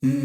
Let's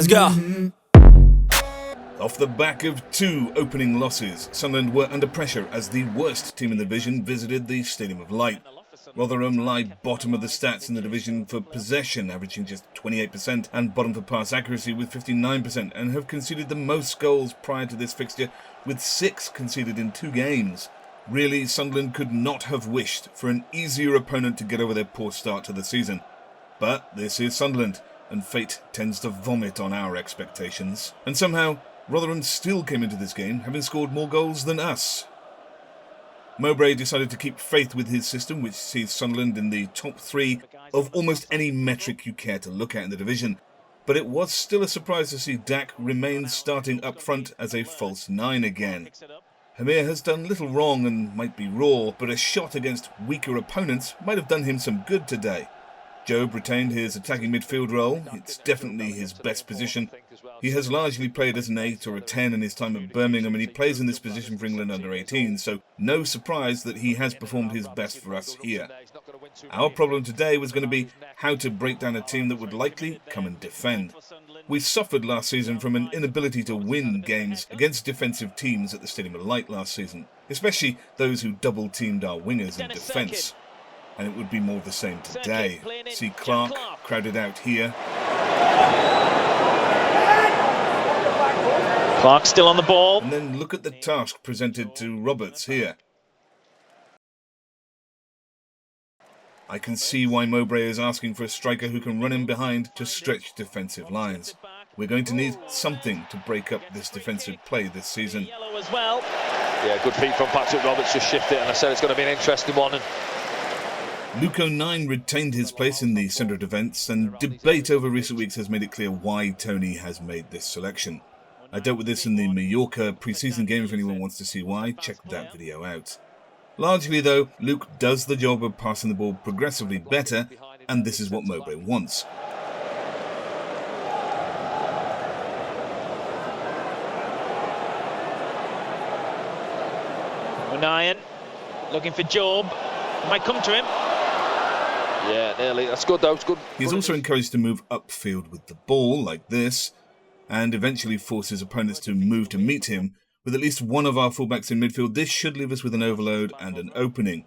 go. Off the back of 2 opening losses, Sunderland were under pressure as the worst team in the division visited the Stadium of Light. Rotherham lie bottom of the stats in the division for possession, averaging just 28%, and bottom for pass accuracy with 59%, and have conceded the most goals prior to this fixture, with 6 conceded in 2 games. Really, Sunderland could not have wished for an easier opponent to get over their poor start to the season. But this is Sunderland, and fate tends to vomit on our expectations. And somehow, Rotherham still came into this game having scored more goals than us. Mowbray decided to keep faith with his system, which sees Sunderland in the top 3 of almost any metric you care to look at in the division. But it was still a surprise to see Dack remain starting up front as a false 9 again. Hemir has done little wrong and might be raw, but a shot against weaker opponents might have done him some good today. Jobe retained his attacking midfield role. It's definitely his best position. He has largely played as an 8 or a 10 in his time at Birmingham, and he plays in this position for England under 18, so no surprise that he has performed his best for us here. Our problem today was going to be how to break down a team that would likely come and defend. We suffered last season from an inability to win games against defensive teams at the Stadium of Light last season, especially those who double-teamed our wingers in defence. And it would be more of the same today. See Clark crowded out here. Clark still on the ball. And then look at the task presented to Roberts here. I can see why Mowbray is asking for a striker who can run in behind to stretch defensive lines. We're going to need something to break up this defensive play this season. Yeah, good feet from Patrick Roberts, just shift it, and I said it's going to be an interesting one. Luco 9 retained his place in the centre of defence, and debate over recent weeks has made it clear why Tony has made this selection. I dealt with this in the Mallorca pre-season game. If anyone wants to see why, check that video out. Largely though, Luke does the job of passing the ball progressively better, and this is what Mowbray wants. Ryan looking for Jobe, might come to him. Yeah, nearly. That's good though. It's good. He's also encouraged to move upfield with the ball, like this, and eventually forces opponents to move to meet him. With at least one of our fullbacks in midfield, this should leave us with an overload and an opening.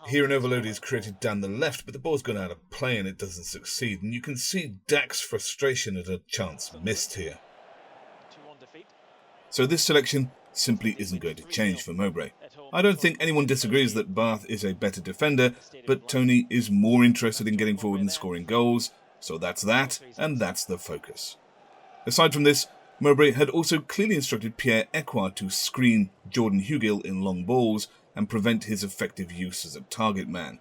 Here an overload is created down the left, but the ball's gone out of play and it doesn't succeed. And you can see Dack's frustration at a chance missed here. So this selection simply isn't going to change for Mowbray. I don't think anyone disagrees that Baath is a better defender, but Tony is more interested in getting forward and scoring goals, so that's that, and that's the focus. Aside from this, Mowbray had also clearly instructed Pierre Ekwah to screen Jordan Hugill in long balls and prevent his effective use as a target man.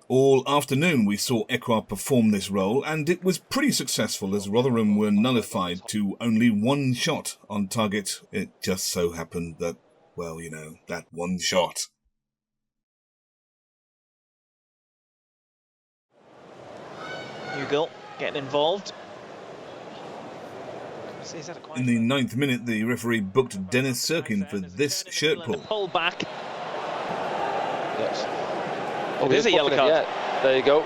All afternoon we saw Ekwah perform this role, and it was pretty successful as Rotherham were nullified to only 1 shot on target. It just so happened that, well, you know, that 1 shot. Hugill getting involved. In the 9th minute, the referee booked Dennis Sirkin for this shirt pull. Pull back. Yes. Oh, there's a yellow card. Yeah. There you go.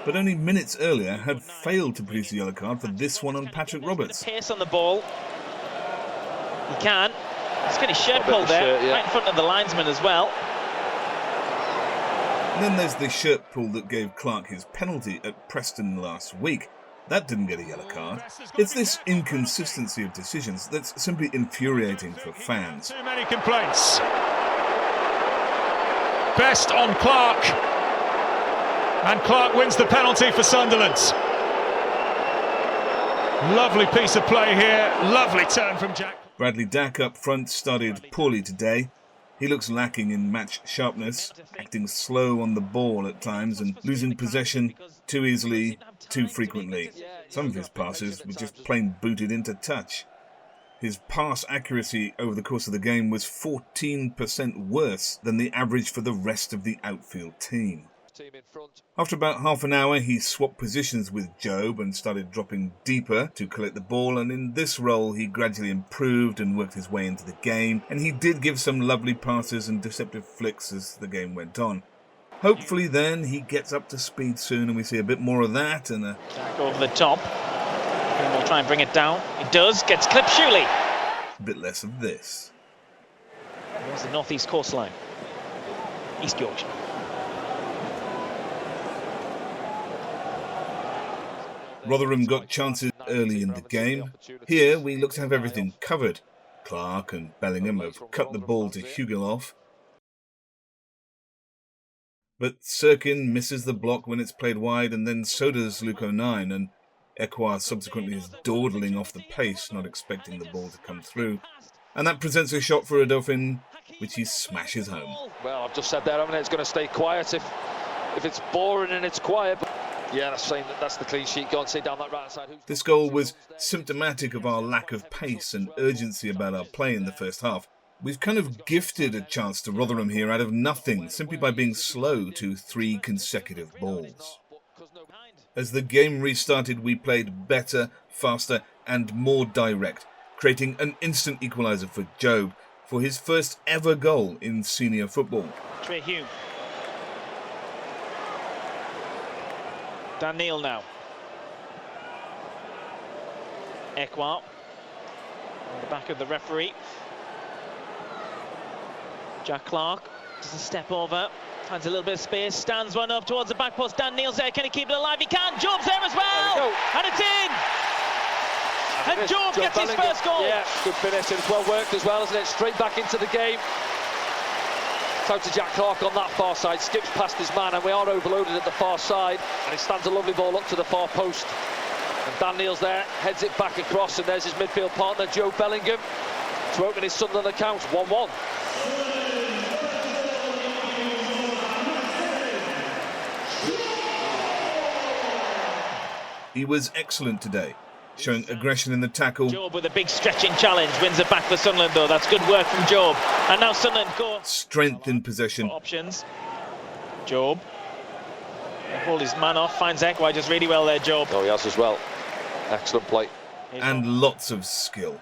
But only minutes earlier had failed to produce a yellow card for this one on Patrick Roberts. Pace on the ball. He can. He's got his shirt pulled there, right in front of the linesman as well. And then there's the shirt pull that gave Clark his penalty at Preston last week. That didn't get a yellow card. It's this inconsistency of decisions that's simply infuriating for fans. Too many complaints. Best on Clark. And Clark wins the penalty for Sunderland. Lovely piece of play here. Lovely turn from Jack. Bradley Dack up front started poorly today. He looks lacking in match sharpness, acting slow on the ball at times and losing possession too easily, too frequently. Some of his passes were just plain booted into touch. His pass accuracy over the course of the game was 14% worse than the average for the rest of the outfield team. After about half an hour, he swapped positions with Jobe and started dropping deeper to collect the ball, and in this role he gradually improved and worked his way into the game, and he did give some lovely passes and deceptive flicks as the game went on. Hopefully then he gets up to speed soon and we see a bit more of that and a... Dack over the top. And we'll try and bring it down. He does, gets clipped surely. A bit less of this. There's the northeast coastline. East Yorkshire. Rotherham got chances early in the game. Here we look to have everything covered. Clark and Bellingham have cut the ball to Hugiloff. But Sirkin misses the block when it's played wide, and then so does Luke O'Nien, and Ekwah subsequently is dawdling off the pace, not expecting the ball to come through. And that presents a shot for Odofin, which he smashes home. Well, I've just said there, haven't I? It's going to stay quiet if it's boring and it's quiet. But yeah, that's the clean sheet. Go and sit down that right side. This goal was symptomatic of our lack of pace and urgency about our play in the first half. We've kind of gifted a chance to Rotherham here out of nothing, simply by being slow to 3 consecutive balls. As the game restarted, we played better, faster and more direct, creating an instant equaliser for Jobe for his first ever goal in senior football. Trey Hume. Dan Neil now. Ekwah. On the back of the referee. Jack Clark does a step over. Finds a little bit of space, stands one up towards the back post. Dan Neil's there, can he keep it alive? He can, Jobe's there as well! And it's in! And Jobe gets his first goal! Yeah, good finish, and it's well worked as well, isn't it? Straight back into the game. It's out to Jack Clark on that far side, skips past his man, and we are overloaded at the far side. And he stands a lovely ball up to the far post. And Dan Neil's there, heads it back across, and there's his midfield partner, Jobe Bellingham, to open his Sunderland account, 1-1. He was excellent today, showing aggression in the tackle. Jobe with a big stretching challenge, wins it back for Sunderland though. That's good work from Jobe. And now Sunderland go. Strength in possession. Options. Jobe. Hold his man off, finds Ekwah just really well there, Jobe. Oh, he has as well. Excellent play. And lots of skill.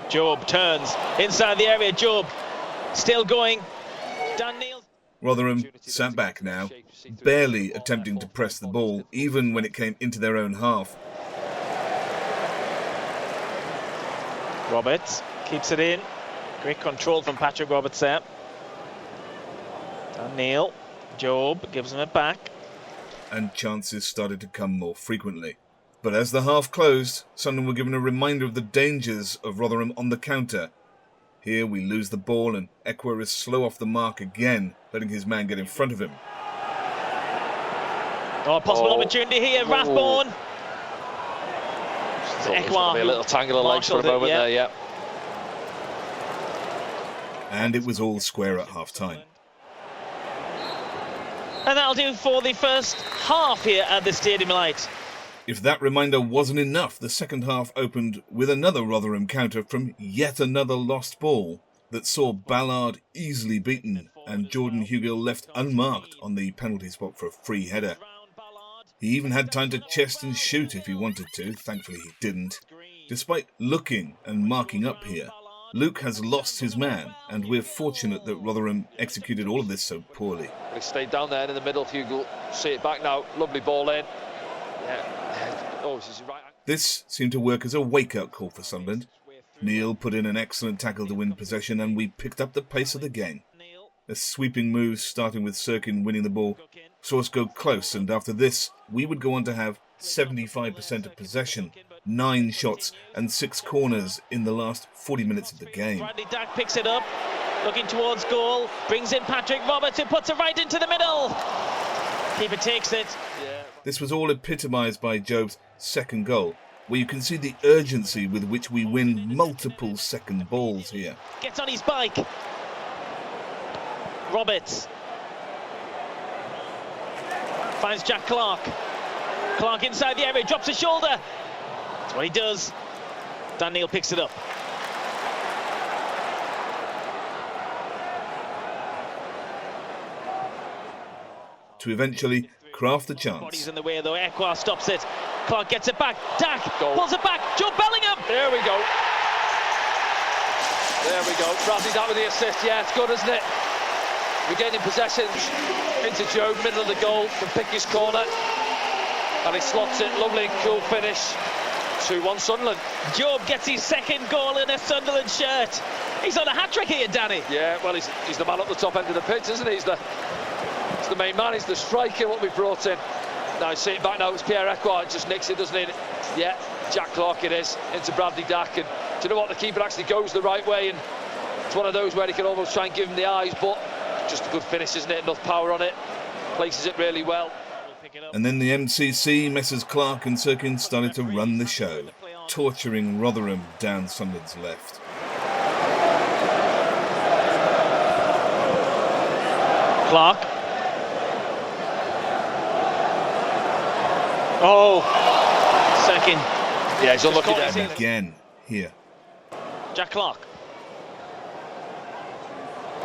Jobe turns inside the area. Jobe still going. Dan Neil. Rotherham sat back now, barely attempting to press the ball, even when it came into their own half. Roberts keeps it in. Great control from Patrick Roberts there. Dan Neil. Jobe gives him it back. And chances started to come more frequently. But as the half closed, Sunderland were given a reminder of the dangers of Rotherham on the counter. Here we lose the ball and Ekwah is slow off the mark again, letting his man get in front of him. Oh, possible opportunity here, Rathbone. Ekwah. Be a little tangle of legs for a moment there, yeah. And it was all square at half-time. And that'll do for the first half here at the Stadium Light. If that reminder wasn't enough, the second half opened with another Rotherham counter from yet another lost ball that saw Ballard easily beaten and Jordan Hugill left unmarked on the penalty spot for a free header. He even had time to chest and shoot if he wanted to, thankfully he didn't. Despite looking and marking up here, Luke has lost his man, and we're fortunate that Rotherham executed all of this so poorly. He stayed down there in the middle, Hugill, see it back now, lovely ball in. Yeah. Oh, this is right. This seemed to work as a wake-up call for Sunderland. Neil put in an excellent tackle to win possession and we picked up the pace of the game. A sweeping move, starting with Sirkin winning the ball, saw us go close, and after this, we would go on to have 75% of possession, 9 shots and 6 corners in the last 40 minutes of the game. Bradley Dack picks it up, looking towards goal, brings in Patrick Roberts who puts it right into the middle. Keeper takes it. This was all epitomised by Jobe's second goal, where you can see the urgency with which we win multiple second balls here. Gets on his bike. Roberts finds Jack Clark. Clark inside the area, drops his shoulder. That's what he does. Dan Neil picks it up. to eventually craft the chance. Body's in the way though, Ekwah stops it. Clark gets it back, Dack pulls it back, Jobe Bellingham! There we go. There we go. Bradley Dack with the assist. Yeah, it's good, isn't it? Regaining possession into Jobe, middle of the goal, can pick his corner. And he slots it. Lovely, cool finish. 2-1 Sunderland. Jobe gets his second goal in a Sunderland shirt. He's on a hat-trick here, Danny. Yeah, well, he's the man up the top end of the pitch, isn't he? He's the main man, he's the striker, what we brought in. Now, see it back now, it's Pierre Ekwah, just nicks it, doesn't he? Yeah, Jack Clark it is, into Bradley Dack. And do you know what? The keeper actually goes the right way, and it's one of those where he can almost try and give him the eyes, but just a good finish, isn't it? Enough power on it, places it really well. And then the MCC, Messrs Clark and Sirkin, started to run the show, torturing Rotherham down Sunderland's left. Clark. Oh, Sirkin. Yeah, he's unlucky there. And again, here. Jack Clark.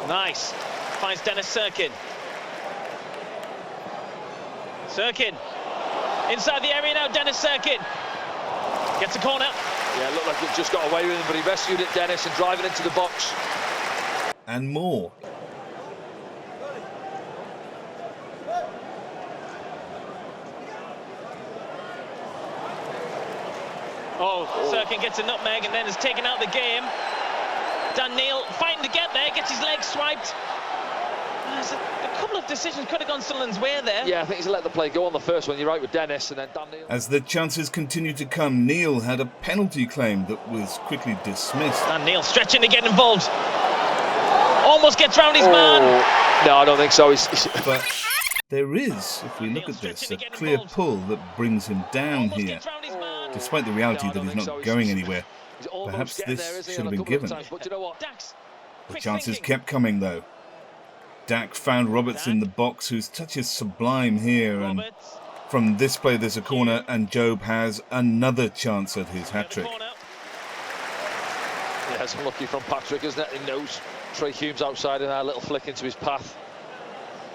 Nice. Finds Dennis Sirkin. Sirkin. Inside the area now, Dennis Sirkin. Gets a corner. Yeah, looked like he just got away with him, but he rescued it, Dennis, and driving into the box. And more. Oh, Sirkin gets a nutmeg and then is taken out of the game. Dan Neil fighting to get there, gets his leg swiped. There's a couple of decisions could have gone Sunderland's way there. Yeah, I think he's let the play go on the first one. You're right with Dennis, and then Dan Neil. As the chances continued to come, Neil had a penalty claim that was quickly dismissed. Dan Neil stretching to get involved. Almost gets round his man. No, I don't think so. But there is, if we look at this, a clear pull that brings him down here. Despite the reality that he's not going anywhere, perhaps this should have been given. The chances kept coming though. Dack found Roberts in the box, whose touch is sublime here, and from this play there's a corner and Jobe has another chance at his hat-trick. Yeah, it's unlucky from Patrick, isn't it? He knows Trey Hume's outside and a little flick into his path.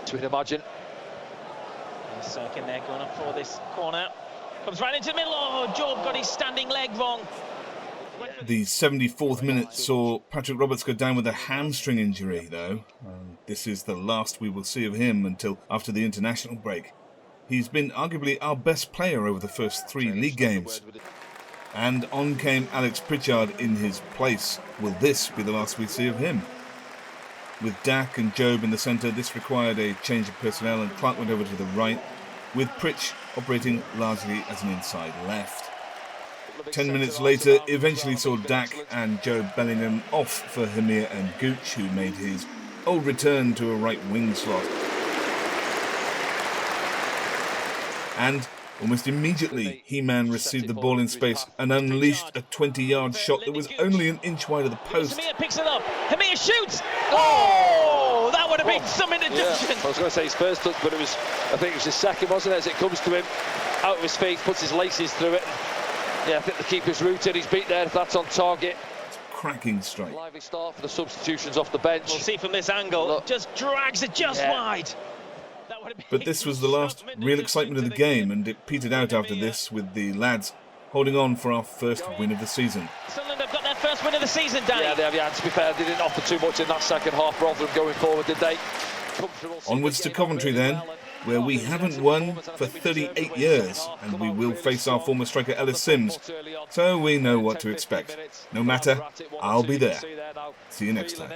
To imagine. Sirkin there going up for this corner. Comes right into the middle. Oh, Jobe got his standing leg wrong. The 74th minute saw Patrick Roberts go down with a hamstring injury, though. This is the last we will see of him until after the international break. He's been arguably our best player over the first 3 league games. And on came Alex Pritchard in his place. Will this be the last we see of him? With Dack and Jobe in the centre, this required a change of personnel, and Clark went over to the right, with Pritch operating largely as an inside left. 10 minutes later, eventually saw Dack and Jobe Bellingham off for Hemir and Gooch, who made his old return to a right wing slot. And almost immediately, He-Man received the ball in space and unleashed a 20-yard shot that was only an inch wide of the post. Hemir picks it up. Hemir shoots. Oh, that would have been some interjection. Yeah. I was going to say his first touch, but I think it was his second, wasn't it? As it comes to him, out of his feet, puts his laces through it. Yeah, I think the keeper's rooted. He's beat there if that's on target. Cracking strike. Lively start for the substitutions off the bench. We'll see from this angle. Look. Just drags it just wide. But this was the last real excitement of the game, and it petered out after this, with the lads holding on for our first win of the season. Sunderland have got their first win of the season, Danny. Yeah, they have. Yeah, to be fair, they didn't offer too much in that second half. Rotherham going forward, did they? Onwards to Coventry then, where we haven't won for 38 years, and we will face our former striker Ellis Sims, so we know what to expect. No matter, I'll be there. See you next time.